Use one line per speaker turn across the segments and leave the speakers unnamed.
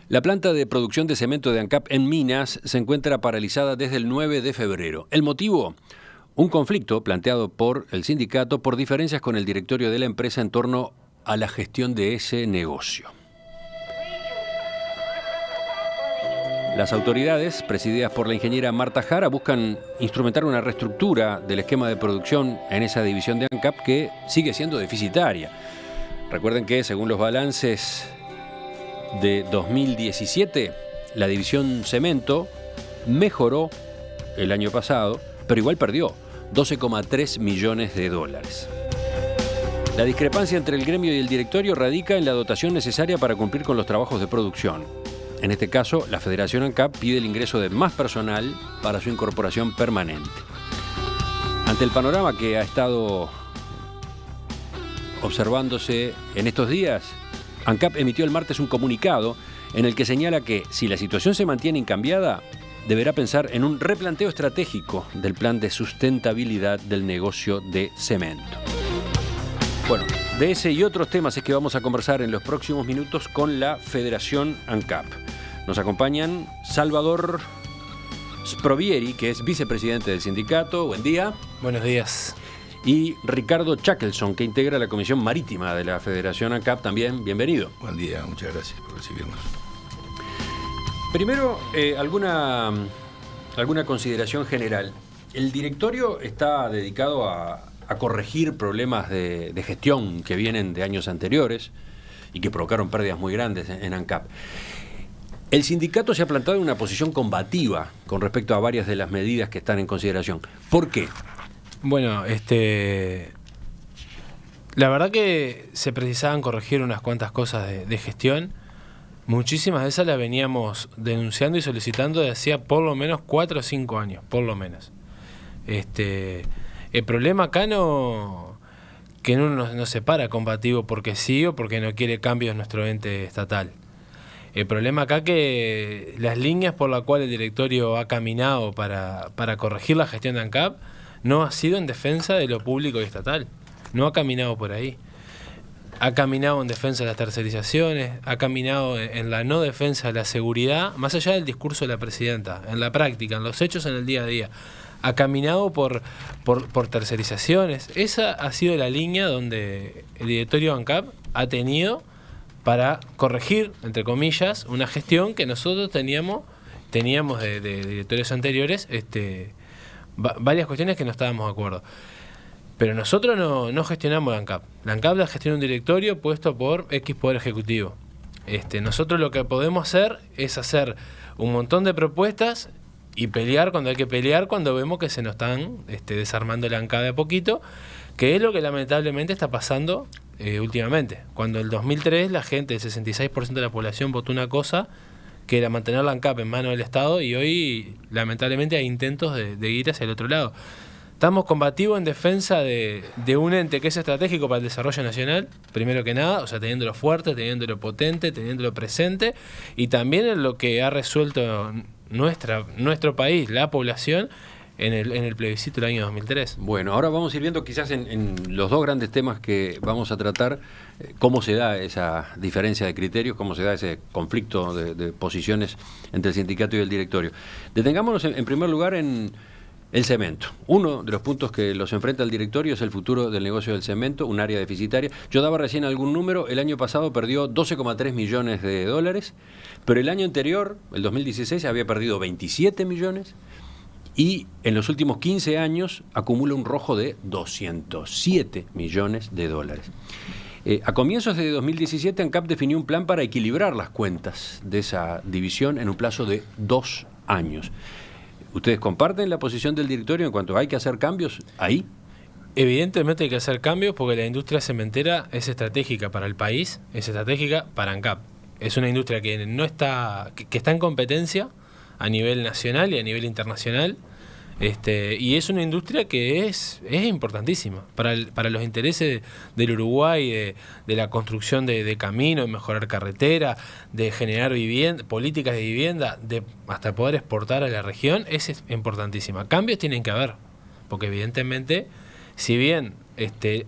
La planta de producción de cemento de ANCAP en Minas se encuentra paralizada desde el 9 de febrero. ¿El motivo? Un conflicto planteado por el sindicato por diferencias con el directorio de la empresa en torno a la gestión de ese negocio. Las autoridades, presididas por la ingeniera Marta Jara, buscan instrumentar una reestructura del esquema de producción en esa división de ANCAP que sigue siendo deficitaria. Recuerden que, según los balances de 2017, la división cemento mejoró el año pasado, pero igual perdió 12,3 millones de dólares. La discrepancia entre el gremio y el directorio radica en la dotación necesaria para cumplir con los trabajos de producción. En este caso, la Federación ANCAP pide el ingreso de más personal para su incorporación permanente. Ante el panorama que ha estado observándose en estos días, ANCAP emitió el martes un comunicado en el que señala que, si la situación se mantiene incambiada, deberá pensar en un replanteo estratégico del plan de sustentabilidad del negocio de cemento. Bueno, de ese y otros temas es que vamos a conversar en los próximos minutos con la Federación ANCAP. Nos acompañan Salvador Sprovieri, que es vicepresidente del sindicato. Buen día.
Buenos días.
Y Ricardo Chackelson, que integra la Comisión Marítima de la Federación ANCAP, también. Bienvenido.
Buen día, muchas gracias por recibirnos.
Primero, alguna consideración general. El directorio está dedicado a corregir problemas de gestión que vienen de años anteriores y que provocaron pérdidas muy grandes en ANCAP. El sindicato se ha plantado en una posición combativa con respecto a varias de las medidas que están en consideración. ¿Por qué?
Bueno, la verdad que se precisaban corregir unas cuantas cosas de gestión. Muchísimas de esas las veníamos denunciando y solicitando desde hacía por lo menos 4 o 5 años, por lo menos. El problema acá que uno no se para combativo porque sí o porque no quiere cambios en nuestro ente estatal. El problema acá que las líneas por las cuales el directorio ha caminado para corregir la gestión de ANCAP no ha sido en defensa de lo público y estatal. No ha caminado por ahí. Ha caminado en defensa de las tercerizaciones, ha caminado en la no defensa de la seguridad, más allá del discurso de la presidenta, en la práctica, en los hechos, en el día a día. Ha caminado por tercerizaciones. Esa ha sido la línea donde el directorio ANCAP ha tenido para corregir, entre comillas, una gestión que nosotros teníamos de directorios anteriores, varias cuestiones que no estábamos de acuerdo. Pero nosotros no gestionamos la ANCAP. La ANCAP la gestiona un directorio puesto por X Poder Ejecutivo. Nosotros lo que podemos hacer es hacer un montón de propuestas y pelear cuando hay que pelear, cuando vemos que se nos están desarmando la ANCAP de a poquito, que es lo que lamentablemente está pasando últimamente. Cuando en el 2003 la gente, el 66% de la población votó una cosa, que era mantener la ANCAP en manos del Estado, y hoy lamentablemente hay intentos de ir hacia el otro lado. Estamos combativos en defensa de un ente que es estratégico para el desarrollo nacional, primero que nada, o sea, teniéndolo fuerte, teniéndolo potente, teniéndolo presente, y también en lo que ha resuelto nuestro país, la población, en el plebiscito del año 2003.
Bueno, ahora vamos a ir viendo quizás en los dos grandes temas que vamos a tratar, cómo se da esa diferencia de criterios, cómo se da ese conflicto de posiciones entre el sindicato y el directorio. Detengámonos en primer lugar en el cemento. Uno de los puntos que los enfrenta el directorio es el futuro del negocio del cemento, un área deficitaria. Yo daba recién algún número, el año pasado perdió 12,3 millones de dólares, pero el año anterior, el 2016, había perdido 27 millones y en los últimos 15 años acumula un rojo de 207 millones de dólares. A comienzos de 2017, ANCAP definió un plan para equilibrar las cuentas de esa división en un plazo de 2 años. ¿Ustedes comparten la posición del directorio en cuanto a hay que hacer cambios ahí?
Evidentemente hay que hacer cambios porque la industria cementera es estratégica para el país, es estratégica para ANCAP. Es una industria que está en competencia a nivel nacional y a nivel internacional, y es una industria que es importantísima para los intereses del Uruguay, de la construcción de caminos, de mejorar carretera, de generar políticas de vivienda, hasta poder exportar a la región. Es importantísima. Cambios tienen que haber, porque evidentemente, si bien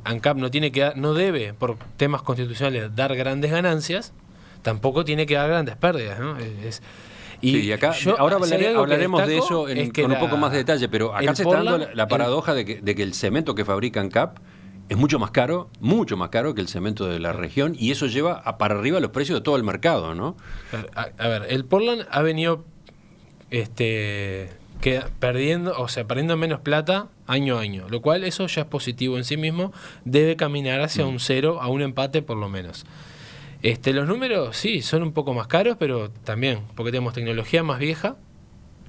ANCAP no debe, por temas constitucionales, dar grandes ganancias, tampoco tiene que dar grandes pérdidas, ¿no?
Y acá ahora hablaremos de eso con un poco más de detalle, pero acá se está dando la paradoja de que el cemento que fabrica ANCAP es mucho más caro que el cemento de la región, y eso lleva para arriba los precios de todo el mercado, ¿no?
A ver, el Portland ha venido perdiendo menos plata año a año, lo cual eso ya es positivo en sí mismo, debe caminar hacia un 0, a un empate por lo menos. Los números sí son un poco más caros, pero también porque tenemos tecnología más vieja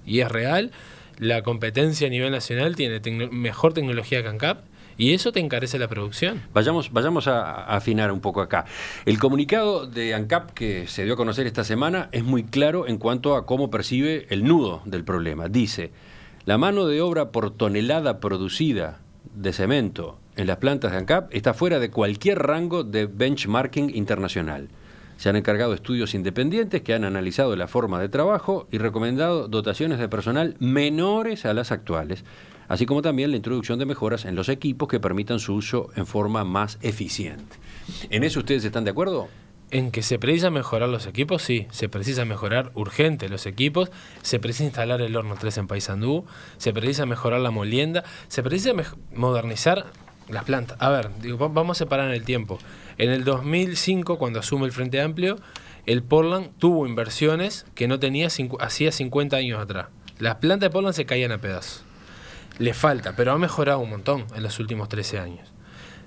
y es real. La competencia a nivel nacional tiene mejor tecnología que ANCAP, y eso te encarece la producción.
Vayamos a afinar un poco acá. El comunicado de ANCAP que se dio a conocer esta semana es muy claro en cuanto a cómo percibe el nudo del problema. Dice: la mano de obra por tonelada producida de cemento en las plantas de ANCAP está fuera de cualquier rango de benchmarking internacional. Se han encargado estudios independientes que han analizado la forma de trabajo y recomendado dotaciones de personal menores a las actuales, así como también la introducción de mejoras en los equipos que permitan su uso en forma más eficiente. ¿En eso ustedes están de acuerdo?
En que se precisa mejorar los equipos, sí, se precisa mejorar urgente los equipos, se precisa instalar el horno 3 en Paysandú, se precisa mejorar la molienda, se precisa modernizar las plantas. A ver, vamos a separar en el tiempo. En el 2005, cuando asume el Frente Amplio, el Portland tuvo inversiones que no tenía hacía 50 años atrás. Las plantas de Portland se caían a pedazos. Le falta, pero ha mejorado un montón en los últimos 13 años.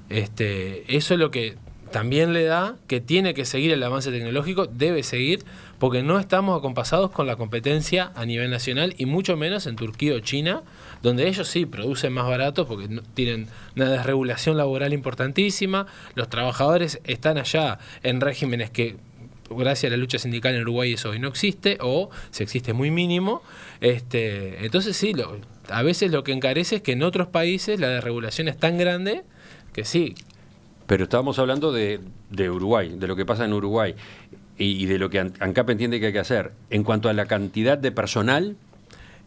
Eso es lo que también le da que tiene que seguir el avance tecnológico, debe seguir, porque no estamos acompasados con la competencia a nivel nacional, y mucho menos en Turquía o China, donde ellos sí producen más barato porque tienen una desregulación laboral importantísima. Los trabajadores están allá en regímenes que, gracias a la lucha sindical en Uruguay, eso hoy no existe, o si existe muy mínimo. Entonces sí, a veces lo que encarece es que en otros países la desregulación es tan grande que sí.
Pero estábamos hablando de Uruguay, de lo que pasa en Uruguay y de lo que ANCAP entiende que hay que hacer. En cuanto a la cantidad de personal,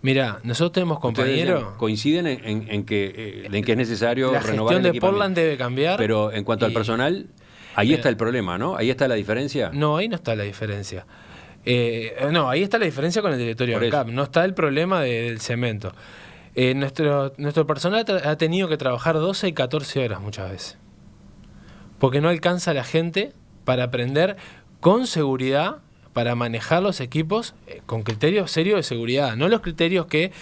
mira, nosotros tenemos compañeros.
¿Coinciden en que es necesario renovar el equipamiento?
La gestión de Portland debe cambiar.
Pero en cuanto al personal, ahí está el problema, ¿no? Ahí está la diferencia.
No, ahí no está la diferencia. No, ahí está la diferencia con el directorio de ANCAP. No está el problema del cemento. Nuestro personal ha tenido que trabajar 12 y 14 horas muchas veces, porque no alcanza la gente para aprender con seguridad, para manejar los equipos con criterios serios de seguridad, no los criterios que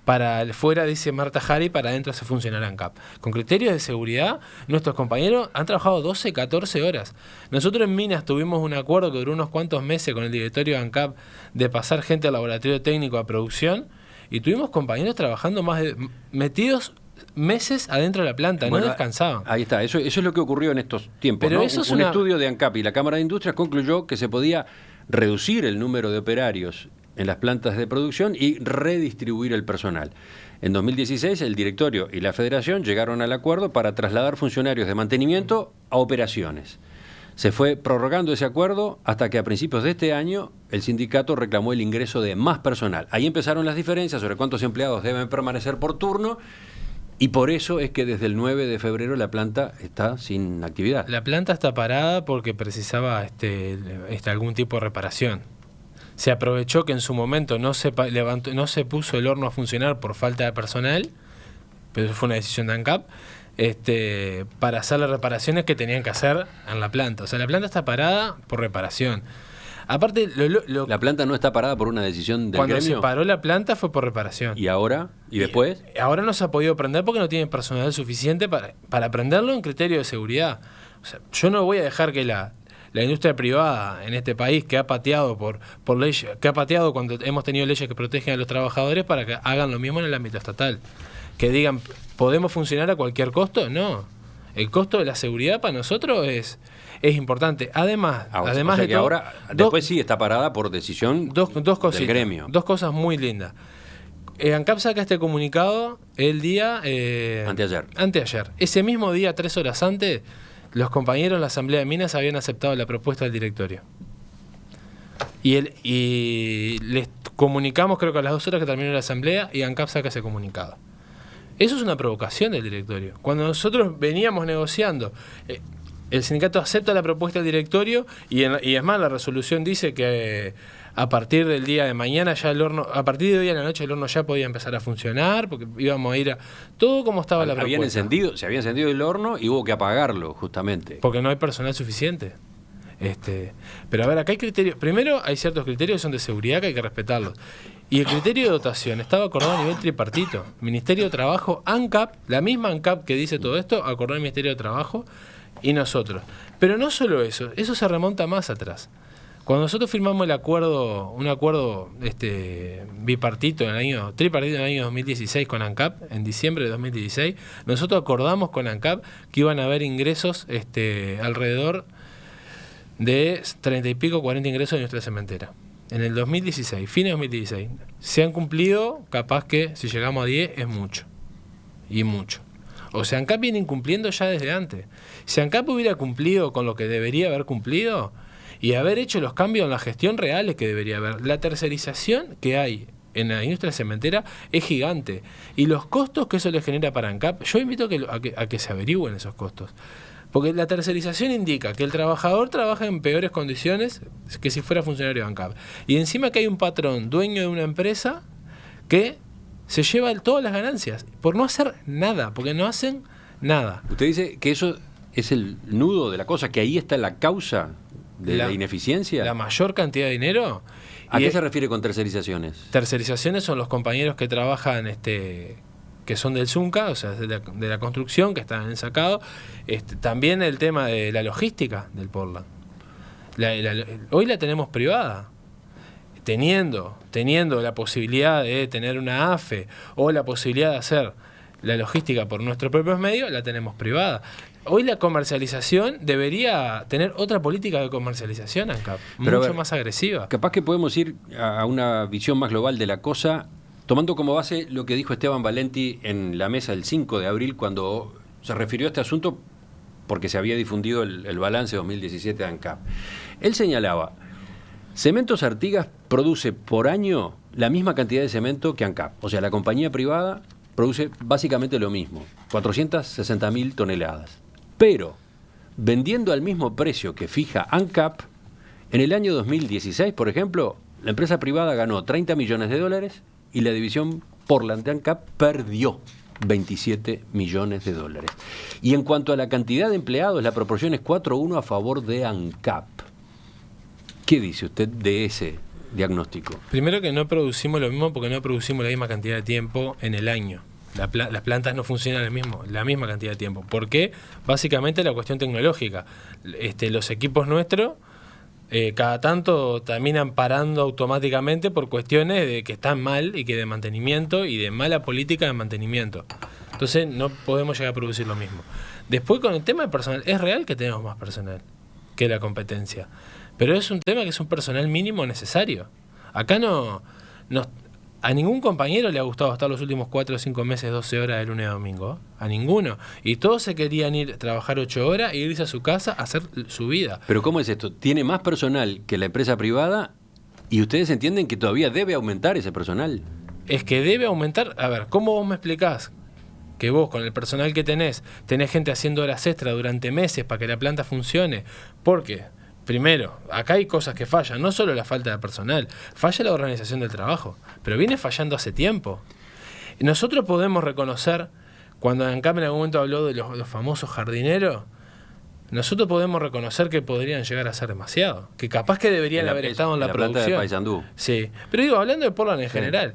para fuera dice Marta Jari, para adentro hace funcionar ANCAP. Con criterios de seguridad, nuestros compañeros han trabajado 12, 14 horas. Nosotros en Minas tuvimos un acuerdo que duró unos cuantos meses con el directorio de ANCAP de pasar gente al laboratorio técnico a producción, y tuvimos compañeros trabajando metidos meses adentro de la planta, bueno, no descansaban.
Ahí está, eso es lo que ocurrió en estos tiempos.
Pero
¿no?
Eso es
un estudio de ANCAP y la Cámara de Industrias concluyó que se podía reducir el número de operarios en las plantas de producción y redistribuir el personal. En 2016 el directorio y la federación llegaron al acuerdo para trasladar funcionarios de mantenimiento a operaciones. Se fue prorrogando ese acuerdo hasta que a principios de este año el sindicato reclamó el ingreso de más personal. Ahí empezaron las diferencias sobre cuántos empleados deben permanecer por turno, y por eso es que desde el 9 de febrero la planta está sin actividad.
La planta está parada porque precisaba algún tipo de reparación. Se aprovechó que en su momento no se puso el horno a funcionar por falta de personal, pero eso fue una decisión de ANCAP, para hacer las reparaciones que tenían que hacer en la planta. O sea, la planta está parada por reparación. Aparte,
la planta no está parada por una decisión del
cuando
gremio.
Se paró la planta fue por reparación.
¿Y ahora? ¿Y después?
Ahora no se ha podido prender porque no tienen personal suficiente para prenderlo en criterio de seguridad. O sea, yo no voy a dejar que la industria privada en este país, que ha pateado por leyes, que ha pateado cuando hemos tenido leyes que protegen a los trabajadores, para que hagan lo mismo en el ámbito estatal. Que digan, ¿podemos funcionar a cualquier costo? No. El costo de la seguridad para nosotros es importante. Además
de que ahora, después sí está parada por decisión del gremio.
Dos cosas muy lindas. ANCAP saca este comunicado el día anteayer. Ese mismo día, 3 horas antes, los compañeros en la Asamblea de Minas habían aceptado la propuesta del directorio. Y les comunicamos, creo que a las 2 horas que terminó la Asamblea, y ANCAP saca ese comunicado. Eso es una provocación del directorio. Cuando nosotros veníamos negociando, El sindicato acepta la propuesta del directorio y es más, la resolución dice que a partir del día de mañana ya el horno, a partir de hoy a la noche el horno ya podía empezar a funcionar porque íbamos a ir a todo como estaba la propuesta.
Se había encendido el horno y hubo que apagarlo justamente.
Porque no hay personal suficiente. Pero a ver, acá hay criterios. Primero, hay ciertos criterios que son de seguridad que hay que respetarlos. Y el criterio de dotación estaba acordado a nivel tripartito. Ministerio de Trabajo, ANCAP, la misma ANCAP que dice todo esto, acordó el Ministerio de Trabajo y nosotros. Pero no solo eso se remonta más atrás. Cuando nosotros firmamos un acuerdo bipartito tripartito en el año 2016 con ANCAP, en diciembre de 2016, nosotros acordamos con ANCAP que iban a haber ingresos alrededor de 30 y pico, 40 ingresos de nuestra cementera. En el 2016, fines de 2016, se han cumplido, capaz que si llegamos a 10 es mucho. Y mucho. O sea, ANCAP viene incumpliendo ya desde antes. Si ANCAP hubiera cumplido con lo que debería haber cumplido y haber hecho los cambios en la gestión reales que debería haber, la tercerización que hay en la industria cementera es gigante. Y los costos que eso le genera para ANCAP, yo invito a que se averigüen esos costos. Porque la tercerización indica que el trabajador trabaja en peores condiciones que si fuera funcionario de ANCAP. Y encima que hay un patrón, dueño de una empresa, que se lleva todas las ganancias por no hacer nada, porque no hacen nada.
Usted dice que eso es el nudo de la cosa, que ahí está la causa de la ineficiencia.
La mayor cantidad de dinero.
¿A qué se refiere con tercerizaciones?
Tercerizaciones son los compañeros que trabajan que son del Zunca, o sea, de la construcción, que están en el sacado. También el tema de la logística del Portland. Hoy la tenemos privada. Teniendo la posibilidad de tener una AFE o la posibilidad de hacer la logística por nuestros propios medios, la tenemos privada. Hoy la comercialización debería tener otra política de comercialización, ANCAP, mucho más agresiva.
Capaz que podemos ir a una visión más global de la cosa, tomando como base lo que dijo Esteban Valenti en la mesa el 5 de abril, cuando se refirió a este asunto porque se había difundido el balance 2017 de ANCAP. Él señalaba, Cementos Artigas produce por año la misma cantidad de cemento que ANCAP. O sea, la compañía privada produce básicamente lo mismo, 460.000 toneladas. Pero, vendiendo al mismo precio que fija ANCAP, en el año 2016, por ejemplo, la empresa privada ganó $30 millones y la división Portland de ANCAP perdió $27 millones. Y en cuanto a la cantidad de empleados, la proporción es 4-1 a favor de ANCAP. ¿Qué dice usted de ese diagnóstico?
Primero que no producimos lo mismo porque no producimos la misma cantidad de tiempo en el año. Las plantas no funcionan la misma cantidad de tiempo. ¿Por qué? Básicamente la cuestión tecnológica. Los equipos nuestros cada tanto terminan parando automáticamente por cuestiones de que están mal y que de mantenimiento y de mala política de mantenimiento. Entonces no podemos llegar a producir lo mismo. Después con el tema del personal, es real que tenemos más personal que la competencia, pero es un tema que es un personal mínimo necesario. Acá a ningún compañero le ha gustado estar los últimos 4 o 5 meses 12 horas de lunes a domingo. A ninguno. Y todos se querían ir a trabajar 8 horas e irse a su casa a hacer su vida.
Pero ¿cómo es esto? Tiene más personal que la empresa privada y ustedes entienden que todavía debe aumentar ese personal.
Es que debe aumentar. A ver, ¿cómo vos me explicás que vos con el personal que tenés gente haciendo horas extra durante meses para que la planta funcione? ¿Por qué? Primero, acá hay cosas que fallan, no solo la falta de personal, falla la organización del trabajo, pero viene fallando hace tiempo. Nosotros podemos reconocer, cuando ANCAP en algún momento habló de los famosos jardineros, nosotros podemos reconocer que podrían llegar a ser demasiado, que capaz que deberían haber estado en la producción.
Planta de Paysandú.
Sí, pero digo, hablando de Portland en general,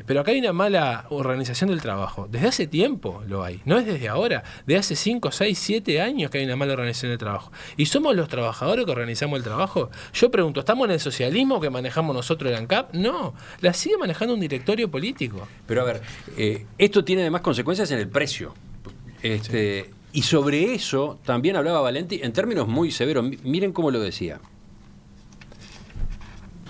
pero acá hay una mala organización del trabajo. Desde hace tiempo lo hay, no es desde ahora, de hace 5, 6, 7 años que hay una mala organización del trabajo. ¿Y somos los trabajadores que organizamos el trabajo? Yo pregunto, ¿estamos en el socialismo que manejamos nosotros el ANCAP? No, la sigue manejando un directorio político.
Pero a ver, esto tiene además consecuencias en el precio. Sí. Y sobre eso también hablaba Valenti en términos muy severos. Miren cómo lo decía.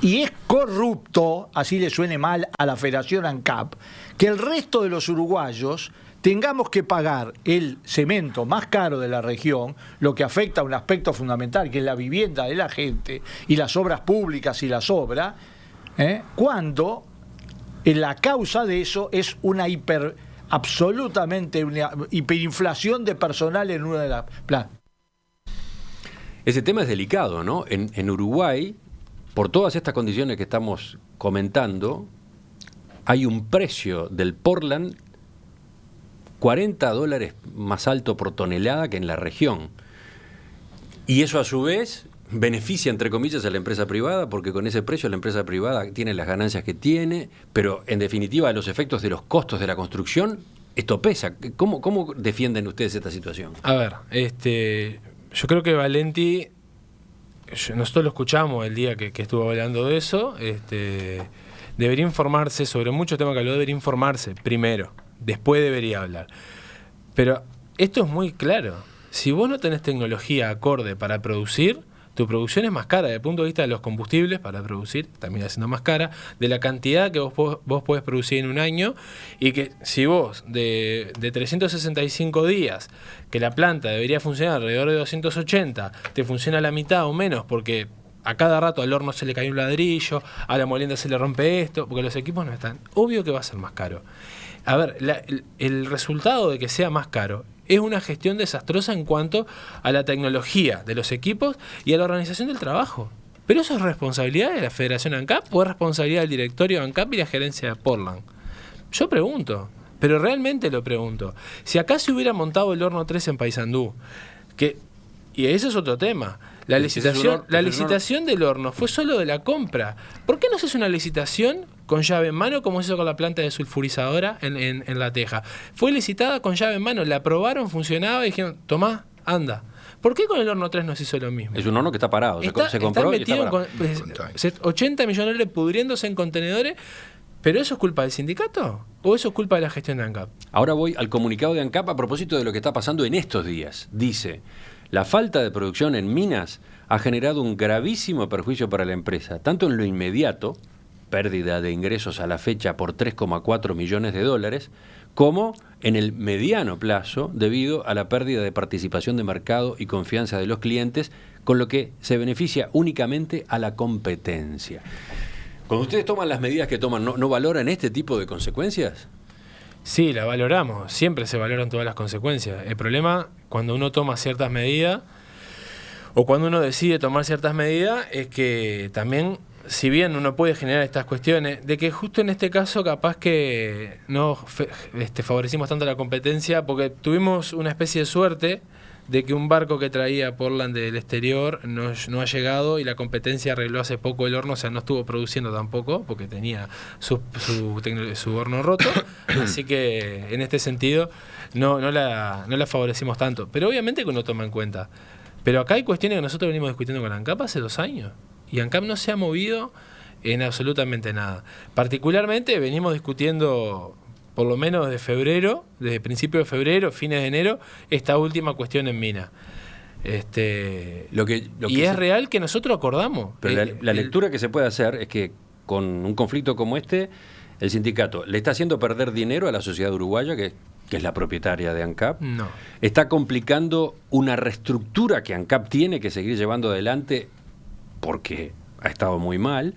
Y es corrupto, así le suene mal a la Federación ANCAP, que el resto de los uruguayos tengamos que pagar el cemento más caro de la región, lo que afecta a un aspecto fundamental, que es la vivienda de la gente y las obras públicas y las obras, cuando la causa de eso es una absolutamente una hiperinflación de personal en una de las plantas.
Ese tema es delicado, ¿no? En Uruguay, por todas estas condiciones que estamos comentando, hay un precio del Portland $40 más alto por tonelada que en la región. Y eso a su vez beneficia, entre comillas, a la empresa privada, porque con ese precio la empresa privada tiene las ganancias que tiene, pero en definitiva, a los efectos de los costos de la construcción, esto pesa. ¿Cómo defienden ustedes esta situación?
A ver, yo creo que Valenti, nosotros lo escuchamos el día que estuvo hablando de eso, debería informarse sobre muchos temas que habló, debería informarse primero, después debería hablar. Pero esto es muy claro. Si vos no tenés tecnología acorde para producir, tu producción es más cara desde el punto de vista de los combustibles para producir, también siendo más cara, de la cantidad que vos podés producir en un año, y que si vos de 365 días que la planta debería funcionar alrededor de 280, te funciona a la mitad o menos porque a cada rato al horno se le cae un ladrillo, a la molienda se le rompe esto, porque los equipos no están, obvio que va a ser más caro. A ver, el resultado de que sea más caro es una gestión desastrosa en cuanto a la tecnología de los equipos y a la organización del trabajo. ¿Pero eso es responsabilidad de la Federación ANCAP o es responsabilidad del directorio ANCAP y la gerencia de Portland? Yo pregunto, pero realmente lo pregunto. Si acá se hubiera montado el horno 3 en Paysandú, y ese es otro tema, la licitación del horno fue solo de la compra. ¿Por qué no se hace una licitación con llave en mano como se hizo con la planta de sulfurizadora en La Teja? Fue licitada con llave en mano, la aprobaron, funcionaba y dijeron, tomá, anda. ¿Por qué con el horno 3 no se hizo lo mismo?
Es un horno que está parado, se compró y está parado.
80 millones de dólares pudriéndose en contenedores. ¿Pero eso es culpa del sindicato o eso es culpa de la gestión de ANCAP?
Ahora voy al comunicado de ANCAP a propósito de lo que está pasando en estos días. Dice: la falta de producción en minas ha generado un gravísimo perjuicio para la empresa, tanto en lo inmediato, pérdida de ingresos a la fecha por 3,4 millones de dólares, como en el mediano plazo, debido a la pérdida de participación de mercado y confianza de los clientes, con lo que se beneficia únicamente a la competencia. Cuando ustedes toman las medidas que toman, ¿no valoran este tipo de consecuencias?
Sí, la valoramos. Siempre se valoran todas las consecuencias. El problema, cuando uno toma ciertas medidas, o cuando uno decide tomar ciertas medidas, es que también, si bien uno puede generar estas cuestiones, de que justo en este caso capaz que no favorecimos tanto la competencia, porque tuvimos una especie de suerte de que un barco que traía Portland del exterior no ha llegado y la competencia arregló hace poco el horno, o sea, no estuvo produciendo tampoco porque tenía su horno roto, así que en este sentido no la favorecimos tanto, pero obviamente que uno toma en cuenta. Pero acá hay cuestiones que nosotros venimos discutiendo con ANCAP hace 2 años y ANCAP no se ha movido en absolutamente nada. Particularmente venimos discutiendo por lo menos desde febrero, desde principios de febrero, fines de enero, esta última cuestión en mina. Y es real que nosotros acordamos.
Pero la lectura que se puede hacer es que con un conflicto como este, el sindicato le está haciendo perder dinero a la sociedad uruguaya, que es la propietaria de ANCAP.
No.
Está complicando una reestructura que ANCAP tiene que seguir llevando adelante porque ha estado muy mal.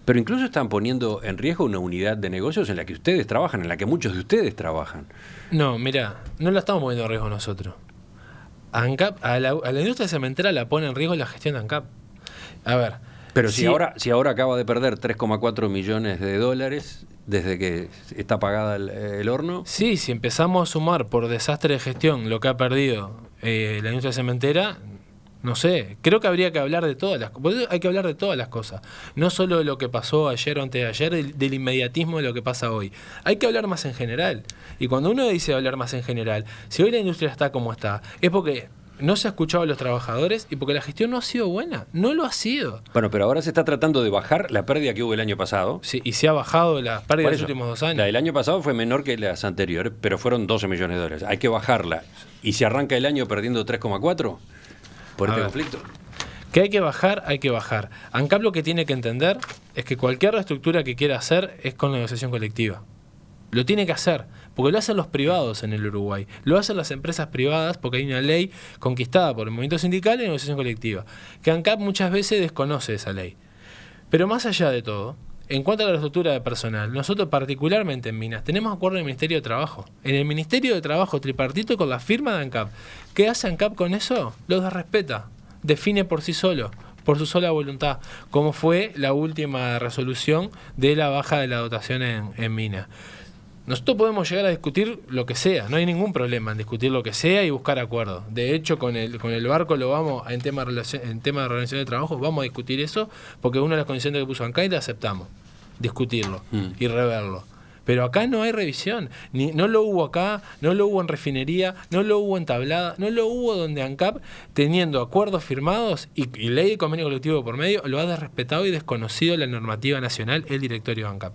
Pero incluso están poniendo en riesgo una unidad de negocios en la que ustedes trabajan, en la que muchos de ustedes trabajan.
No, mira, no la estamos poniendo en riesgo nosotros. ANCAP, a la industria cementera la pone en riesgo la gestión de ANCAP. A ver.
Pero si ahora acaba de perder 3,4 millones de dólares desde que está pagada el horno.
Sí, si empezamos a sumar por desastre de gestión lo que ha perdido la industria cementera, no sé, creo que habría que hablar de todas las cosas. Hay que hablar de todas las cosas. No solo de lo que pasó ayer o antes de ayer, del inmediatismo de lo que pasa hoy. Hay que hablar más en general. Y cuando uno dice hablar más en general, si hoy la industria está como está, es porque no se ha escuchado a los trabajadores y porque la gestión no ha sido buena. No lo ha sido.
Bueno, pero ahora se está tratando de bajar la pérdida que hubo el año pasado.
Sí, y se ha bajado la pérdida de los últimos 2 años.
La del año pasado fue menor que las anteriores, pero fueron 12 millones de dólares. Hay que bajarla. ¿Y si arranca el año perdiendo 3,4? Por este conflicto.
Que hay que bajar, hay que bajar. ANCAP lo que tiene que entender es que cualquier reestructura que quiera hacer es con negociación colectiva. Lo tiene que hacer, porque lo hacen los privados en el Uruguay. Lo hacen las empresas privadas porque hay una ley conquistada por el movimiento sindical y negociación colectiva. Que ANCAP muchas veces desconoce esa ley. Pero más allá de todo, en cuanto a la estructura de personal, nosotros particularmente en Minas tenemos acuerdo en el Ministerio de Trabajo. En el Ministerio de Trabajo tripartito con la firma de ANCAP. ¿Qué hace ANCAP con eso? Los respeta. define por sí solo, por su sola voluntad, como fue la última resolución de la baja de la dotación en mina. Nosotros podemos llegar a discutir lo que sea, no hay ningún problema en discutir lo que sea y buscar acuerdos. De hecho, con el barco lo vamos, en tema de relación de trabajo, vamos a discutir eso, porque una de las condiciones que puso ANCAP y la aceptamos, discutirlo y reverlo. Pero acá no hay revisión, no lo hubo acá, no lo hubo en refinería, no lo hubo en tablada, no lo hubo donde ANCAP, teniendo acuerdos firmados y ley de convenio colectivo por medio, lo ha desrespetado y desconocido la normativa nacional el directorio de ANCAP.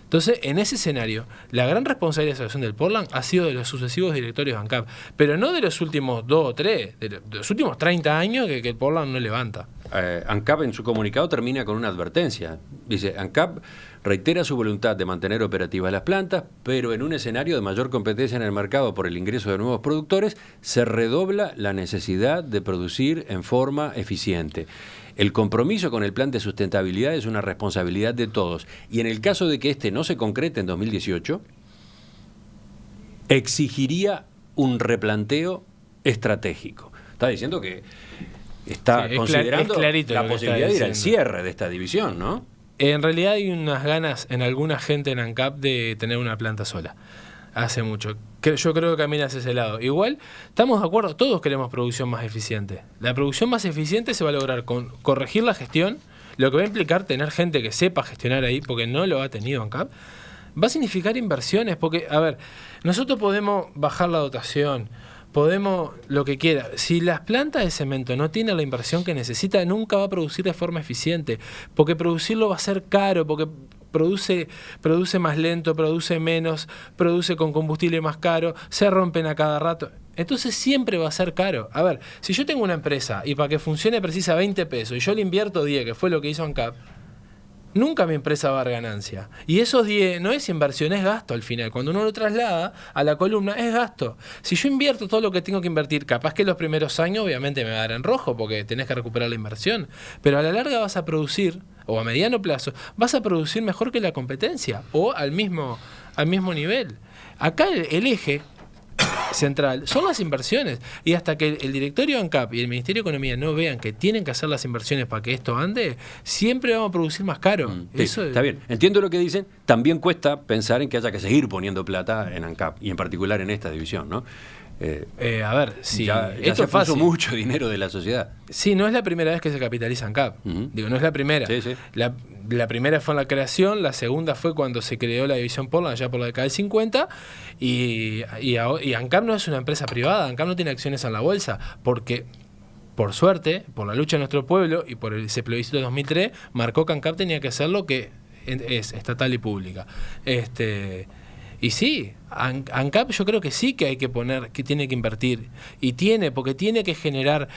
Entonces, en ese escenario, la gran responsabilidad de la situación del Portland ha sido de los sucesivos directorios de ANCAP, pero no de los últimos 2 o 3, de los últimos 30 años que el Portland no levanta.
ANCAP en su comunicado termina con una advertencia. Dice, ANCAP reitera su voluntad de mantener operativas las plantas, pero en un escenario de mayor competencia en el mercado por el ingreso de nuevos productores, se redobla la necesidad de producir en forma eficiente. El compromiso con el plan de sustentabilidad es una responsabilidad de todos. Y en el caso de que este no se concrete en 2018, exigiría un replanteo estratégico. Está diciendo que está considerando la posibilidad de ir al cierre de esta división, ¿no?
En realidad hay unas ganas en alguna gente en ANCAP de tener una planta sola. Hace mucho. Yo creo que camina hacia ese lado. Igual, estamos de acuerdo, todos queremos producción más eficiente. La producción más eficiente se va a lograr con corregir la gestión, lo que va a implicar tener gente que sepa gestionar ahí, porque no lo ha tenido ANCAP. Va a significar inversiones, porque, a ver, nosotros podemos bajar la dotación, podemos lo que quiera. Si las plantas de cemento no tienen la inversión que necesita, nunca va a producir de forma eficiente, porque producirlo va a ser caro, porque produce más lento, produce menos, produce con combustible más caro, se rompen a cada rato. Entonces siempre va a ser caro. A ver, si yo tengo una empresa y para que funcione precisa 20 pesos y yo le invierto 10, que fue lo que hizo ANCAP, nunca mi empresa va a dar ganancia. Y esos 10 no es inversión, es gasto al final. Cuando uno lo traslada a la columna, es gasto. Si yo invierto todo lo que tengo que invertir, capaz que los primeros años obviamente me va a dar en rojo porque tenés que recuperar la inversión. Pero a la larga vas a producir, o a mediano plazo, vas a producir mejor que la competencia o al mismo nivel. Acá el eje central son las inversiones, y hasta que el directorio de ANCAP y el Ministerio de Economía no vean que tienen que hacer las inversiones para que esto ande, siempre vamos a producir más caro.
Sí,
Eso
está bien, entiendo lo que dicen. También cuesta pensar en que haya que seguir poniendo plata en ANCAP y en particular en esta división, ¿no?
A ver, sí,
ya
esto
se puso mucho dinero de la sociedad.
Sí, no es la primera vez que se capitaliza ANCAP. Digo, no es la primera.
Sí, sí.
La primera fue en la creación, la segunda fue cuando se creó la división Portland, allá por la década del 50, y ANCAP no es una empresa privada, ANCAP no tiene acciones en la bolsa, porque, por suerte, por la lucha de nuestro pueblo y por ese plebiscito de 2003, marcó que ANCAP tenía que hacer lo que es estatal y pública. Y sí, ANCAP yo creo que sí que hay que poner, que tiene que invertir, porque tiene que generar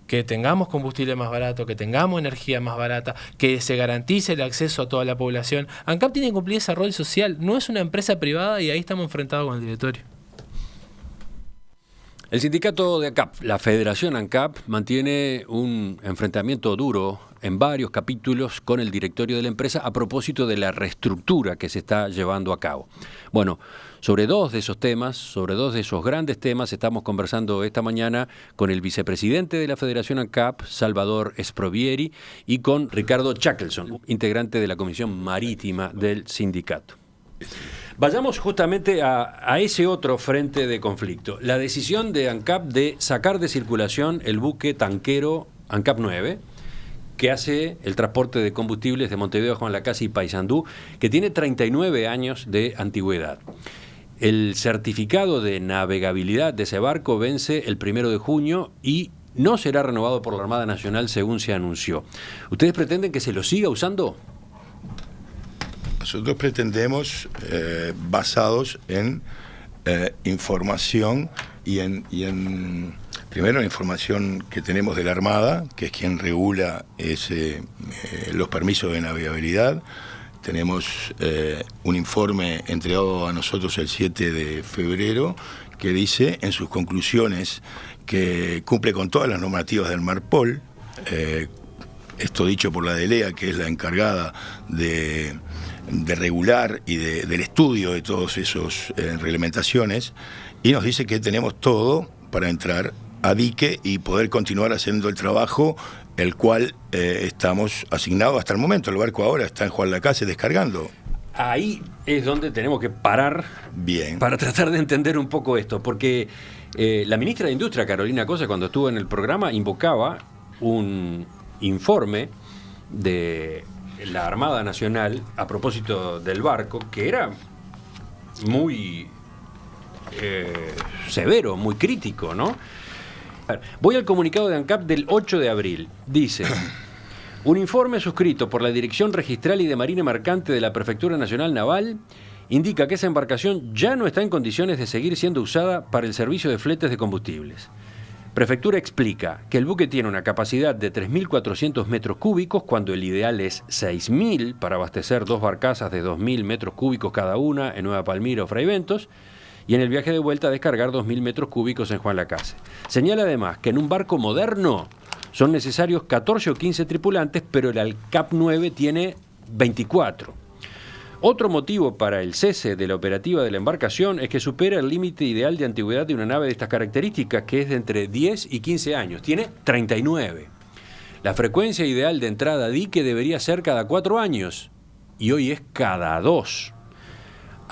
que tengamos combustible más barato, que tengamos energía más barata, que se garantice el acceso a toda la población. ANCAP tiene que cumplir ese rol social, no es una empresa privada, y ahí estamos enfrentados con el directorio.
El sindicato de ANCAP, la Federación ANCAP, mantiene un enfrentamiento duro en varios capítulos con el directorio de la empresa a propósito de la reestructura que se está llevando a cabo. Bueno, sobre dos de esos temas, sobre dos de esos grandes temas, estamos conversando esta mañana con el vicepresidente de la Federación ANCAP, Salvador Sprovieri, y con Ricardo Chackelson, integrante de la Comisión Marítima del sindicato. Vayamos justamente a ese otro frente de conflicto. La decisión de ANCAP de sacar de circulación el buque tanquero ANCAP 9, que hace el transporte de combustibles de Montevideo a Juan Lacase y Paysandú, que tiene 39 años de antigüedad. El certificado de navegabilidad de ese barco vence el 1 de junio y no será renovado por la Armada Nacional, según se anunció. ¿Ustedes pretenden que se lo siga usando?
Nosotros pretendemos, basados en información y en primero la información que tenemos de la Armada, que es quien regula los permisos de navegabilidad. Tenemos un informe entregado a nosotros el 7 de febrero que dice en sus conclusiones que cumple con todas las normativas del MARPOL, esto dicho por la DELEA, que es la encargada de regular y del estudio de todas esas reglamentaciones, y nos dice que tenemos todo para entrar a dique y poder continuar haciendo el trabajo el cual estamos asignados hasta el momento. El barco ahora está en Juan Lacase descargando.
Ahí es donde tenemos que parar.
Bien.
Para tratar de entender un poco esto, porque la ministra de Industria, Carolina Cose, cuando estuvo en el programa, invocaba un informe de la Armada Nacional a propósito del barco, que era muy severo, muy crítico, ¿no? Voy al comunicado de ANCAP del 8 de abril. Dice: un informe suscrito por la Dirección Registral y de Marina Mercante de la Prefectura Nacional Naval indica que esa embarcación ya no está en condiciones de seguir siendo usada para el servicio de fletes de combustibles. Prefectura explica que el buque tiene una capacidad de 3.400 metros cúbicos, cuando el ideal es 6.000 para abastecer 2 barcazas de 2.000 metros cúbicos cada una en Nueva Palmira o Fray Bentos, y en el viaje de vuelta descargar 2.000 metros cúbicos en Juan Lacase. Señala además que en un barco moderno son necesarios 14 o 15 tripulantes, pero el ANCAP 9 tiene 24. Otro motivo para el cese de la operativa de la embarcación es que supera el límite ideal de antigüedad de una nave de estas características, que es de entre 10 y 15 años. Tiene 39. La frecuencia ideal de entrada a dique debería ser cada 4 años, y hoy es cada 2.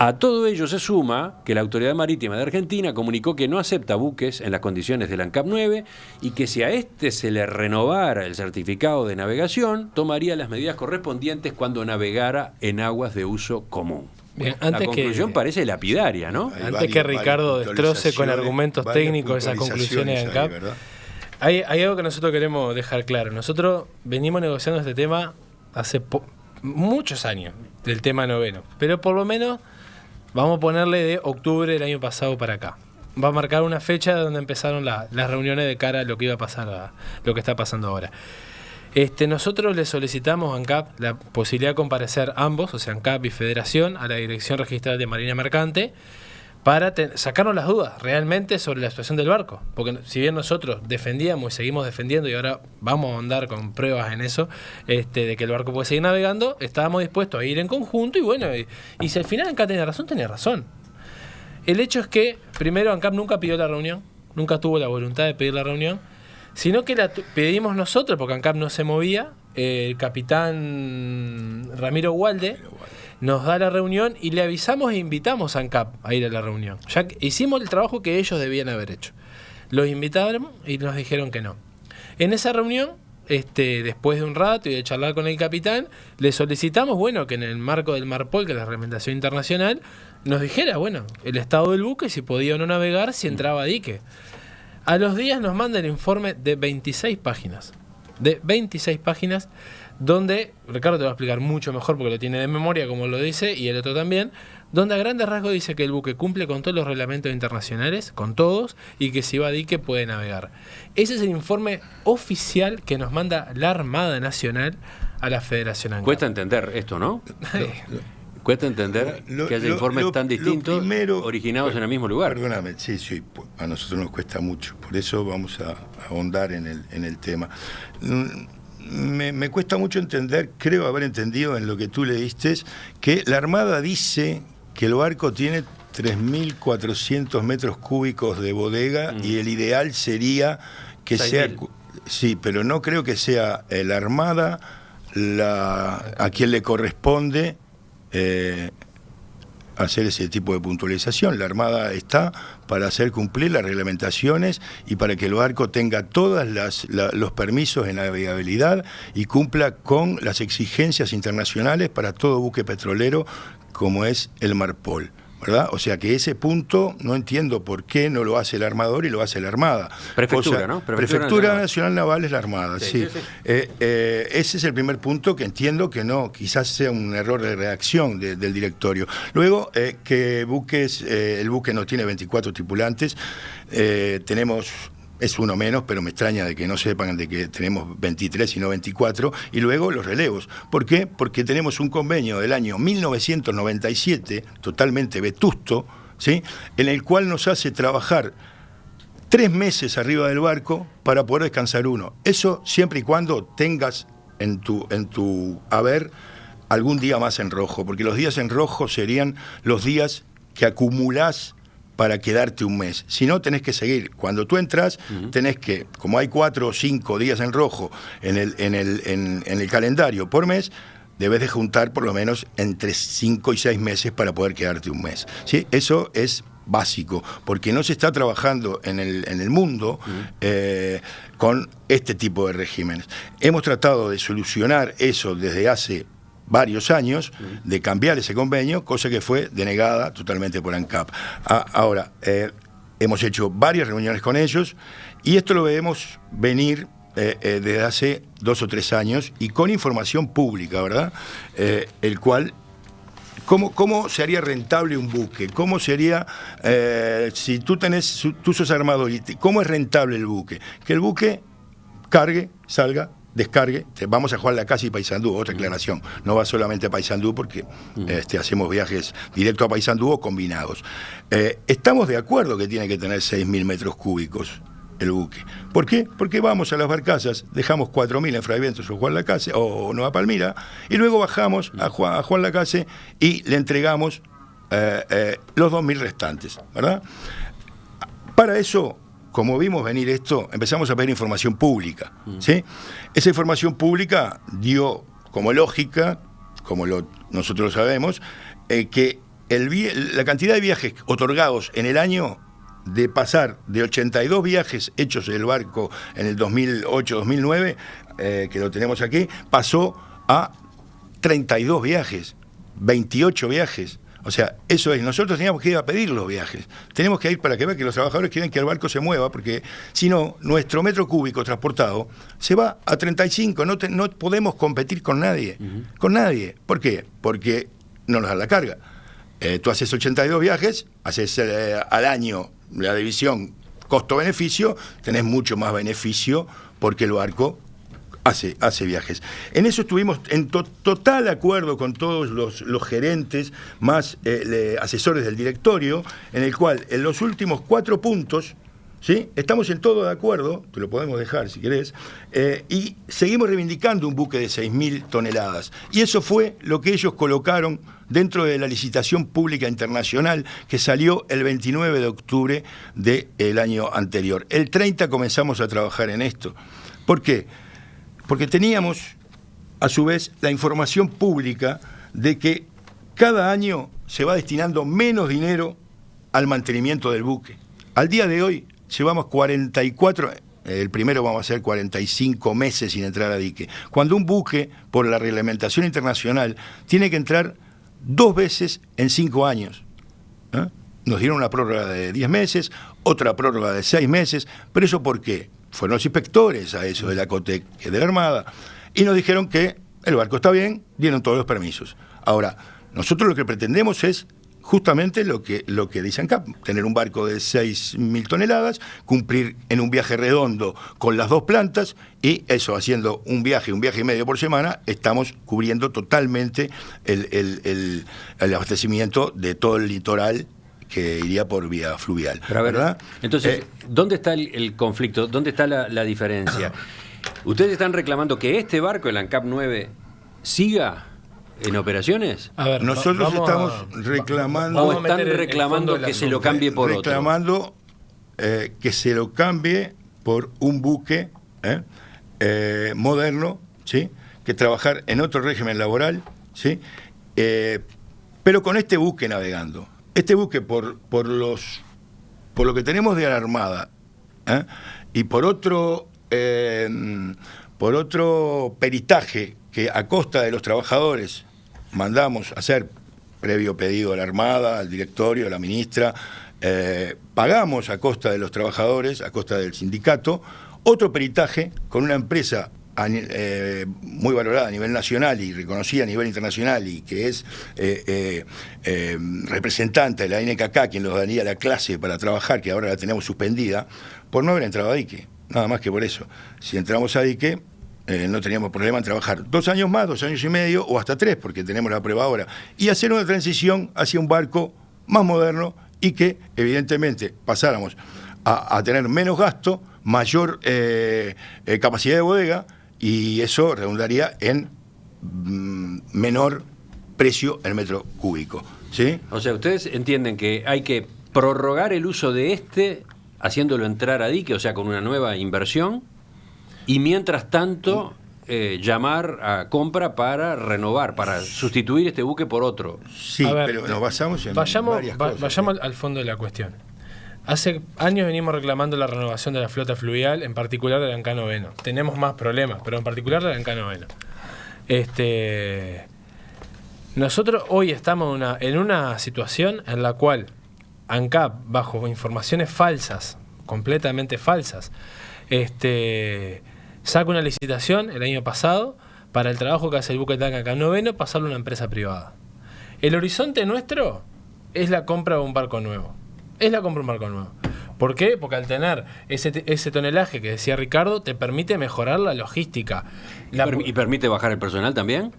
A todo ello se suma que la Autoridad Marítima de Argentina comunicó que no acepta buques en las condiciones del ANCAP 9 y que si a este se le renovara el certificado de navegación, tomaría las medidas correspondientes cuando navegara en aguas de uso común.
Bien,
La conclusión parece lapidaria, ¿no?
Antes que Ricardo destroce con argumentos técnicos esas conclusiones de ANCAP, hay algo que nosotros queremos dejar claro. Nosotros venimos negociando este tema hace muchos años, del tema noveno, pero por lo menos vamos a ponerle de octubre del año pasado para acá. Va a marcar una fecha donde empezaron las reuniones de cara a lo que iba a pasar, a lo que está pasando ahora. Nosotros le solicitamos a ANCAP la posibilidad de comparecer ambos, o sea, ANCAP y Federación, a la Dirección Registral de Marina Mercante, para sacarnos las dudas realmente sobre la situación del barco. Porque si bien nosotros defendíamos y seguimos defendiendo, y ahora vamos a andar con pruebas en eso, de que el barco puede seguir navegando, estábamos dispuestos a ir en conjunto, y bueno, y si al final ANCAP tenía razón. El hecho es que, primero, ANCAP nunca pidió la reunión, nunca tuvo la voluntad de pedir la reunión, sino que la pedimos nosotros, porque ANCAP no se movía. El capitán Ramiro Gualde nos da la reunión y le avisamos e invitamos a ANCAP a ir a la reunión. Ya que hicimos el trabajo que ellos debían haber hecho. Los invitaron y nos dijeron que no. En esa reunión, después de un rato y de charlar con el capitán, le solicitamos, bueno, que en el marco del MARPOL, que es la reglamentación internacional, nos dijera, bueno, el estado del buque, si podía o no navegar, si entraba a dique. A los días nos manda el informe de 26 páginas. De 26 páginas, donde, Ricardo te va a explicar mucho mejor porque lo tiene de memoria, como lo dice, y el otro también, donde a grandes rasgos dice que el buque cumple con todos los reglamentos internacionales, con todos, y que si va a dique puede navegar. Ese es el informe oficial que nos manda la Armada Nacional a la Federación ANCAP.
Cuesta entender esto, ¿no? Cuesta entender que haya informes tan distintos, originados en el mismo lugar.
Perdóname, sí, a nosotros nos cuesta mucho, por eso vamos a ahondar en el tema. Me cuesta mucho entender, creo haber entendido en lo que tú leíste, que la Armada dice que el barco tiene 3.400 metros cúbicos de bodega y el ideal sería que 6.000. Sea... Sí, pero no creo que sea la Armada a quien le corresponde hacer ese tipo de puntualización. La Armada está para hacer cumplir las reglamentaciones y para que el barco tenga todos los permisos de navegabilidad y cumpla con las exigencias internacionales para todo buque petrolero como es el MARPOL, ¿verdad? O sea que ese punto no entiendo por qué no lo hace el armador y lo hace la Armada.
Prefectura, ¿no?
Prefectura Nacional Naval es la Armada, sí. Ese es el primer punto que entiendo que no, quizás sea un error de redacción del directorio. Luego, que el buque no tiene 24 tripulantes, tenemos... Es uno menos, pero me extraña de que no sepan de que tenemos 23 y no 24. Y luego los relevos. ¿Por qué? Porque tenemos un convenio del año 1997, totalmente vetusto, ¿sí?, en el cual nos hace trabajar 3 meses arriba del barco para poder descansar 1. Eso siempre y cuando tengas en tu haber algún día más en rojo, porque los días en rojo serían los días que acumulás para quedarte un mes. Si no, tenés que seguir. Cuando tú entras, tenés que, como hay 4 o 5 días en rojo en el calendario por mes, debes de juntar por lo menos entre 5 y 6 meses para poder quedarte un mes. ¿Sí? Eso es básico, porque no se está trabajando en el mundo con este tipo de regímenes. Hemos tratado de solucionar eso desde hace varios años, de cambiar ese convenio, cosa que fue denegada totalmente por ANCAP. Ahora, hemos hecho varias reuniones con ellos y esto lo debemos venir desde hace 2 o 3 años y con información pública, ¿verdad? El cual, ¿cómo se haría rentable un buque? ¿Cómo sería, si tú sos armador, cómo es rentable el buque? Que el buque cargue, salga, descargue. Vamos a Juan Lacase y Paysandú, otra aclaración. No va solamente a Paysandú porque hacemos viajes directo a Paysandú o combinados. Estamos de acuerdo que tiene que tener 6.000 metros cúbicos el buque. ¿Por qué? Porque vamos a las barcazas, dejamos 4.000 en Fray Bentos o Juan Lacase o Nueva Palmira y luego bajamos a Juan Lacase y le entregamos los 2.000 restantes, ¿verdad? Para eso, como vimos venir esto, empezamos a pedir información pública, ¿sí? Esa información pública dio como lógica, como nosotros lo sabemos, que la cantidad de viajes otorgados en el año, de pasar de 82 viajes hechos en el barco en el 2008-2009, que lo tenemos aquí, pasó a 32 viajes, 28 viajes. O sea, eso es, nosotros teníamos que ir a pedir los viajes. Tenemos que ir para que vean que los trabajadores quieren que el barco se mueva, porque si no, nuestro metro cúbico transportado se va a 35. No podemos competir con nadie. Con nadie. ¿Por qué? Porque no nos dan la carga. Tú haces 82 viajes, haces al año la división costo-beneficio, tenés mucho más beneficio porque el barco hace viajes. En eso estuvimos en total acuerdo con todos los gerentes, más asesores del directorio, en el cual en los últimos 4 puntos, ¿sí?, estamos en todo de acuerdo, te lo podemos dejar si querés, y seguimos reivindicando un buque de 6.000 toneladas. Y eso fue lo que ellos colocaron dentro de la licitación pública internacional que salió el 29 de octubre del año anterior. El 30 comenzamos a trabajar en esto. ¿Por qué? Porque teníamos, a su vez, la información pública de que cada año se va destinando menos dinero al mantenimiento del buque. Al día de hoy llevamos 44, el primero vamos a hacer 45 meses sin entrar a dique. Cuando un buque, por la reglamentación internacional, tiene que entrar 2 veces en 5 años. Nos dieron una prórroga de 10 meses, otra prórroga de 6 meses, pero ¿eso por qué? Fueron los inspectores a eso de la COTEC, que es de la Armada, y nos dijeron que el barco está bien, dieron todos los permisos. Ahora, nosotros lo que pretendemos es justamente lo que dice ANCAP, tener un barco de 6.000 toneladas, cumplir en un viaje redondo con las 2 plantas, y eso, haciendo un viaje y medio por semana, estamos cubriendo totalmente el abastecimiento de todo el litoral que iría por vía fluvial.
Pero a ver,
¿verdad?
Entonces, ¿dónde está el conflicto? ¿Dónde está la diferencia? ¿Ustedes están reclamando que este barco, el ANCAP 9, siga en operaciones?
A ver, nosotros estamos reclamando...
¿O están reclamando que se lo cambie por otro?
Reclamando que se lo cambie por un buque moderno, ¿sí?, que trabajar en otro régimen laboral, ¿sí?, pero con este buque navegando. Este buque, por lo que tenemos de la Armada, y por otro peritaje que a costa de los trabajadores mandamos a hacer, previo pedido a la Armada, al directorio, a la ministra, pagamos a costa de los trabajadores, a costa del sindicato, otro peritaje con una empresa muy valorada a nivel nacional y reconocida a nivel internacional, y que es representante de la NKK, quien nos daría la clase para trabajar, que ahora la tenemos suspendida, por no haber entrado a dique, nada más que por eso. Si entramos a dique, no teníamos problema en trabajar 2 años más, 2 años y medio, o hasta 3, porque tenemos la prueba ahora, y hacer una transición hacia un barco más moderno y que, evidentemente, pasáramos a tener menos gasto, mayor capacidad de bodega, y eso redundaría en menor precio el metro cúbico, ¿sí?
O sea, ustedes entienden que hay que prorrogar el uso de haciéndolo entrar a dique, o sea, con una nueva inversión, y mientras tanto llamar a compra para renovar, para sustituir este buque por otro.
Sí,
A ver,
pero nos basamos en
Vayamos
varias cosas.
vayamos al fondo de la cuestión. Hace años venimos reclamando la renovación de la flota fluvial, en particular del Ancá Noveno. Tenemos más problemas, pero en particular del Ancá Noveno. Nosotros hoy estamos en una situación en la cual ANCAP, bajo informaciones falsas, completamente falsas, saca una licitación el año pasado para el trabajo que hace el buque tanque Ancá Noveno, pasarlo a una empresa privada. El horizonte nuestro es la compra de un barco nuevo. ¿Por qué? Porque al tener ese tonelaje que decía Ricardo, te permite mejorar la logística.
¿Y permite bajar el personal también?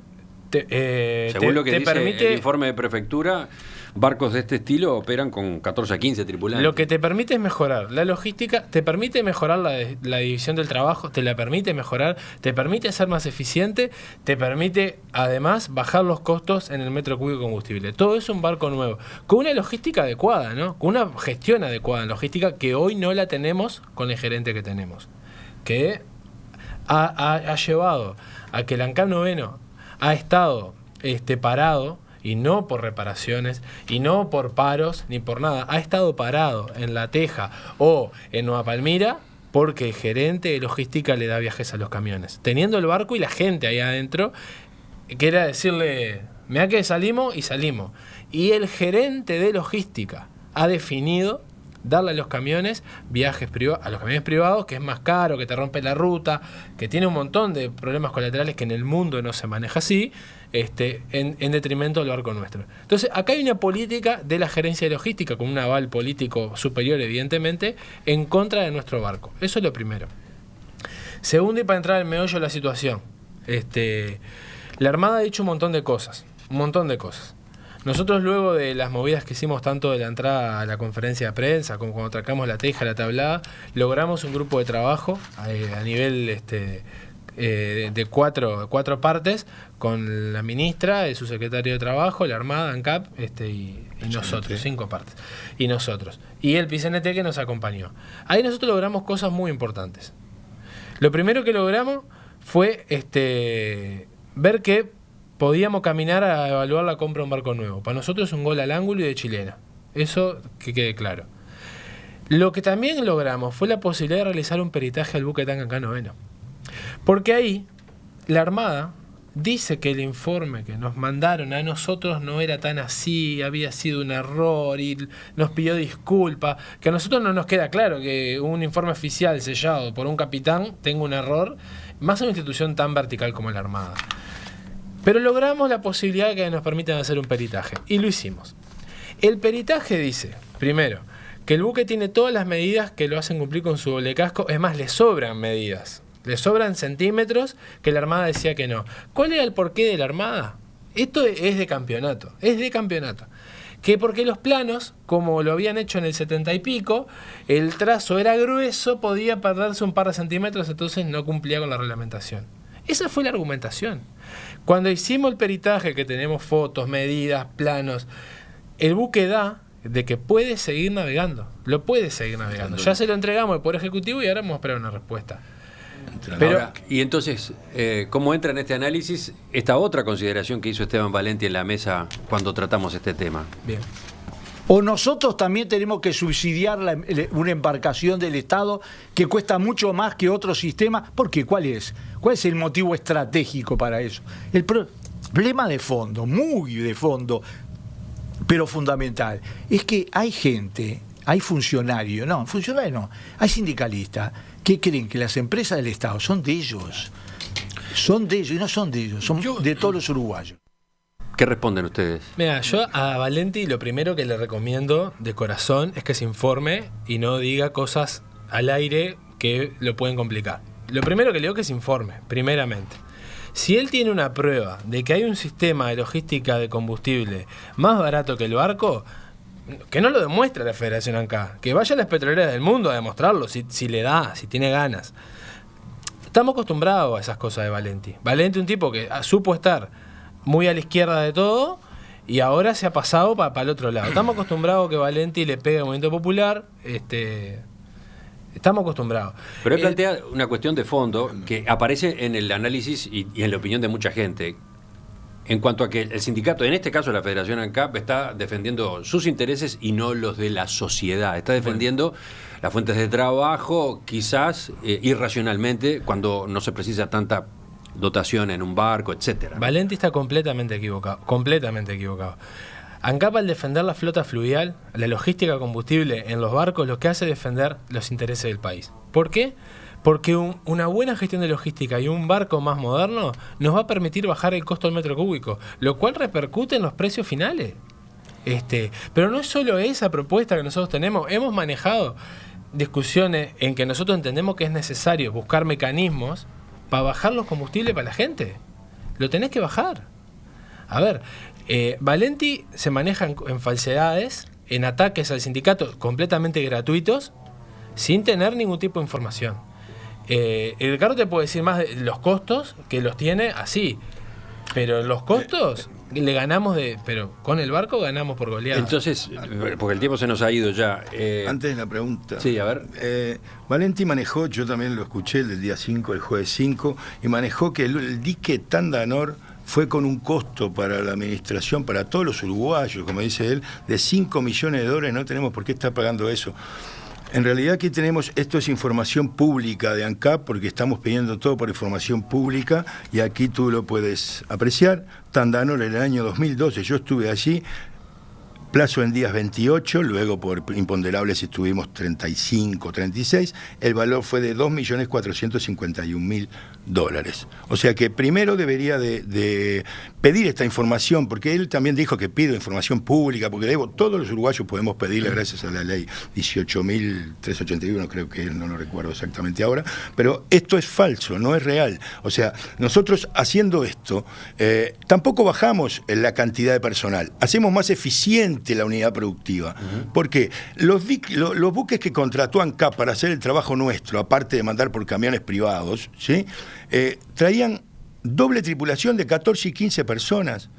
Según lo que dice el informe de prefectura, barcos de este estilo operan con 14 a 15 tripulantes.
Lo que te permite es mejorar la logística, te permite mejorar la división del trabajo, te la permite mejorar, te permite ser más eficiente, te permite además bajar los costos en el metro cúbico de combustible. Todo eso un barco nuevo, con una logística adecuada, ¿no? Con una gestión adecuada en logística que hoy no la tenemos con el gerente que tenemos. Que ha llevado a que el Ancá Noveno ha estado parado, y no por reparaciones, y no por paros, ni por nada. Ha estado parado en La Teja o en Nueva Palmira porque el gerente de logística le da viajes a los camiones. Teniendo el barco y la gente ahí adentro, que era decirle, mirá que salimos y salimos. Y el gerente de logística ha definido darle a los camiones viajes privados, a los camiones privados, que es más caro, que te rompe la ruta, que tiene un montón de problemas colaterales que en el mundo no se maneja así, en detrimento del barco nuestro. Entonces, acá hay una política de la gerencia de logística, con un aval político superior, evidentemente, en contra de nuestro barco. Eso es lo primero. Segundo, y para entrar al meollo de la situación, la Armada ha dicho un montón de cosas. Nosotros, luego de las movidas que hicimos, tanto de la entrada a la conferencia de prensa como cuando tracamos la teja, la tablada, logramos un grupo de trabajo a nivel de cuatro partes, con la ministra, el subsecretario de Trabajo, la Armada, ANCAP, y nosotros, 5 partes. Y nosotros. Y el PCNT que nos acompañó. Ahí nosotros logramos cosas muy importantes. Lo primero que logramos fue ver que podíamos caminar a evaluar la compra de un barco nuevo. Para nosotros es un gol al ángulo y de chilena. Eso que quede claro. Lo que también logramos fue la posibilidad de realizar un peritaje al buque tanque Ancá Noveno. Porque ahí la Armada dice que el informe que nos mandaron a nosotros no era tan así, había sido un error y nos pidió disculpas. Que a nosotros no nos queda claro que un informe oficial sellado por un capitán tenga un error, más en una institución tan vertical como la Armada. Pero logramos la posibilidad de que nos permitan hacer un peritaje, y lo hicimos. El peritaje dice, primero, que el buque tiene todas las medidas que lo hacen cumplir con su doble casco, es más, le sobran medidas, le sobran centímetros que la Armada decía que no. ¿Cuál era el porqué de la Armada? Esto es de campeonato, que porque los planos, como lo habían hecho en el 70 y pico, el trazo era grueso, podía perderse un par de centímetros, entonces no cumplía con la reglamentación. Esa fue la argumentación. Cuando hicimos el peritaje, que tenemos fotos, medidas, planos, el buque da de que puede seguir navegando. Lo puede seguir navegando. Ya se lo entregamos al Poder Ejecutivo y ahora vamos a esperar una respuesta.
Pero, ahora, y entonces, ¿cómo entra en este análisis esta otra consideración que hizo Esteban Valenti en la mesa cuando tratamos este tema?
Bien.
O nosotros también tenemos que subsidiar una embarcación del Estado que cuesta mucho más que otro sistema. ¿Por qué? ¿Cuál es el motivo estratégico para eso? El problema de fondo, muy de fondo, pero fundamental, es que hay gente, hay funcionarios no, hay sindicalistas que creen que las empresas del Estado son de ellos y no son de ellos, son de todos los uruguayos.
¿Qué responden ustedes?
Mira, yo a Valenti lo primero que le recomiendo de corazón es que se informe y no diga cosas al aire que lo pueden complicar. Lo primero que le digo es que se informe, primeramente. Si él tiene una prueba de que hay un sistema de logística de combustible más barato que el barco, que no lo demuestre la Federación ANCA, que vaya a las petroleras del mundo a demostrarlo, si le da, si tiene ganas. Estamos acostumbrados a esas cosas de Valenti. Valenti, un tipo que supo estar muy a la izquierda de todo Y ahora se ha pasado para el otro lado. Estamos acostumbrados a que Valenti le pegue al movimiento popular. Estamos acostumbrados.
Pero él plantea una cuestión de fondo que aparece en el análisis y en la opinión de mucha gente. En cuanto a que el sindicato, en este caso la Federación ANCAP, está defendiendo sus intereses y no los de la sociedad. Está defendiendo las fuentes de trabajo, quizás irracionalmente, cuando no se precisa tanta dotación en un barco, etcétera.
Valenti está completamente equivocado. Completamente equivocado. ANCAP, al defender la flota fluvial, la logística de combustible en los barcos, lo que hace es defender los intereses del país. ¿Por qué? Porque una buena gestión de logística y un barco más moderno nos va a permitir bajar el costo del metro cúbico, lo cual repercute en los precios finales. Pero no es solo esa propuesta que nosotros tenemos. Hemos manejado discusiones en que nosotros entendemos que es necesario buscar mecanismos para bajar los combustibles para la gente. Lo tenés que bajar. A ver, Valenti se maneja en falsedades, en ataques al sindicato completamente gratuitos, sin tener ningún tipo de información. Ricardo te puede decir más de los costos, que los tiene así, pero los costos le ganamos pero con el barco ganamos por goleada.
Entonces, porque el tiempo se nos ha ido ya.
Antes de la pregunta.
Sí, a ver.
Valenti manejó, yo también lo escuché el día 5, el jueves 5, y manejó que el dique Tandanor fue con un costo para la administración, para todos los uruguayos, como dice él, de $5 millones. No tenemos por qué estar pagando eso. En realidad aquí tenemos, esto es información pública de ANCAP, porque estamos pidiendo todo por información pública, y aquí tú lo puedes apreciar. Tandanor en el año 2012, yo estuve allí, plazo en días 28, luego por imponderables estuvimos 35, 36, el valor fue de $2.451.000. O sea que primero debería de pedir esta información, porque él también dijo que pido información pública, porque todos los uruguayos podemos pedirla gracias a la ley 18.381, creo que no lo recuerdo exactamente ahora, pero esto es falso, no es real. O sea, nosotros haciendo esto, tampoco bajamos la cantidad de personal, hacemos más eficiente la unidad productiva. Porque los buques que contrató ANCAP para hacer el trabajo nuestro, aparte de mandar por camiones privados, ¿sí? Traían doble tripulación de 14 y 15 personas.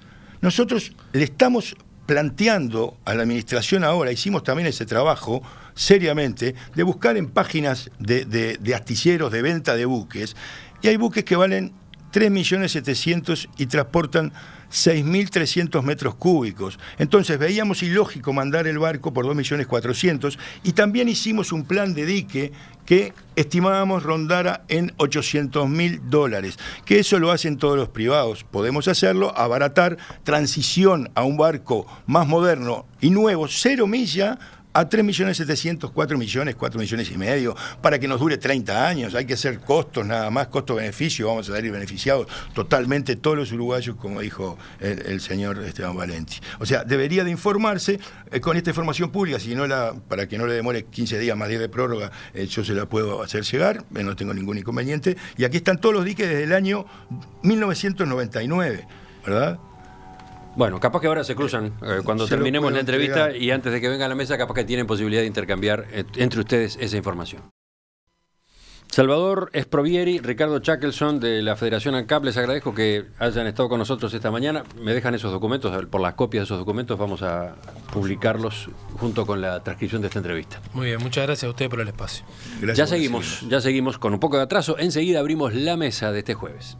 Nosotros le estamos planteando a la administración ahora, hicimos también ese trabajo seriamente, de buscar en páginas de astilleros de venta de buques, y hay buques que valen 3.700.000 y transportan 6.300 metros cúbicos. Entonces veíamos ilógico mandar el barco por 2.400.000, y también hicimos un plan de dique que estimábamos rondara en $800.000, que eso lo hacen todos los privados. Podemos hacerlo, abaratar, transición a un barco más moderno y nuevo, 0 milla, a 3.700.000, 4 millones, 4 millones y medio, para que nos dure 30 años. Hay que hacer costos nada más, costo-beneficio, vamos a salir beneficiados totalmente todos los uruguayos, como dijo el señor Esteban Valenti. O sea, debería de informarse con esta información pública, si no para que no le demore 15 días más 10 de prórroga, yo se la puedo hacer llegar, no tengo ningún inconveniente. Y aquí están todos los diques desde el año 1999, ¿verdad?
Bueno, capaz que ahora se cruzan cuando terminemos la entrevista y antes de que venga a la mesa, capaz que tienen posibilidad de intercambiar entre ustedes esa información. Salvador Esprovieri, Ricardo Chackelson de la Federación ANCAP, les agradezco que hayan estado con nosotros esta mañana. Me dejan esos documentos, por las copias de esos documentos vamos a publicarlos junto con la transcripción de esta entrevista.
Muy bien, muchas gracias a ustedes por el espacio.
Gracias. Ya seguimos con un poco de atraso. Enseguida abrimos la mesa de este jueves.